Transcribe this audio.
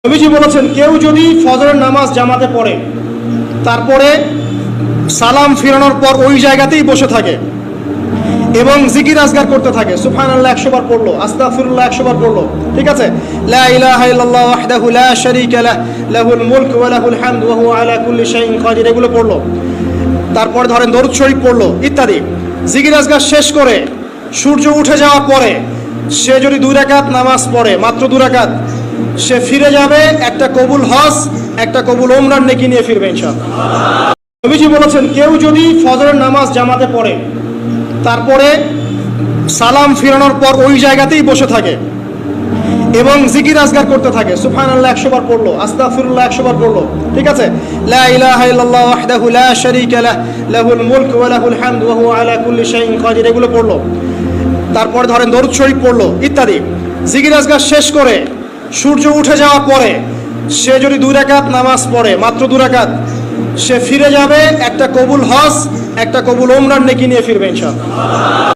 নবীজি বলেছেন, কেউ যদি ফজরের নামাজ জামাতে পড়ে তারপরে সালাম ফিরানোর পর ওই জায়গাতেই বসে থাকে এবং জিকির আজগার করতে থাকে, সুবহানাল্লাহ 100 বার পড়লো, আস্তাগফিরুল্লাহ 100 বার পড়লো, ঠিক আছে, লা ইলাহা ইল্লাল্লাহ ওয়াহদাহু লা শারীকা লাহু লাহুল মুলকু ওয়া লাহুল হামদু ওয়া হুয়া আলা কুল্লি শাইইন কাদির, এগুলো পড়লো। তারপরে ধরেন দরুদ শরীফ পড়লো ইত্যাদি। জিকির আজগার শেষ করে সূর্য উঠে যাওয়ার পরে সে যদি 2 রাকাত নামাজ পড়ে, মাত্র 2 রাকাত, সে ফিরে যাবে একটা কবুল হজ, একটা কবুল ওমরার নেকি নিয়ে ফিরবে ইনশাআল্লাহ। নবীজি বলেছেন, কেউ যদি ফজরের নামাজ জামাতে পড়ে তারপরে সালাম ফিরানোর পর ওই জায়গাতেই বসে থাকে এবং জিকির আজগার করতে থাকে, সুবহানাল্লাহ 100 বার পড়লো, আস্তাগফিরুল্লাহ 100 বার পড়লো, ঠিক আছে, লা ইলাহা ইল্লাল্লাহ ওয়াহদাহু লা শারীকা লাহু লাহুল মুলকু ওয়া লাহুল হামদু ওয়া হুয়া আলা কুল্লি শাইইন কাদির, এগুলো পড়লো। তারপরে ধরেন দরুদ শরীফ পড়লো ইত্যাদি। জিকির আজগার শেষ করে সূর্য উঠে যাওয়ার পরে সে যদি 2 রাকাত নামাজ পড়ে, মাত্র 2 রাকাত, সে ফিরে যাবে একটা কবুল হজ, একটা কবুল ওমরার নেকি নিয়ে ফিরবে ইনশাআল্লাহ।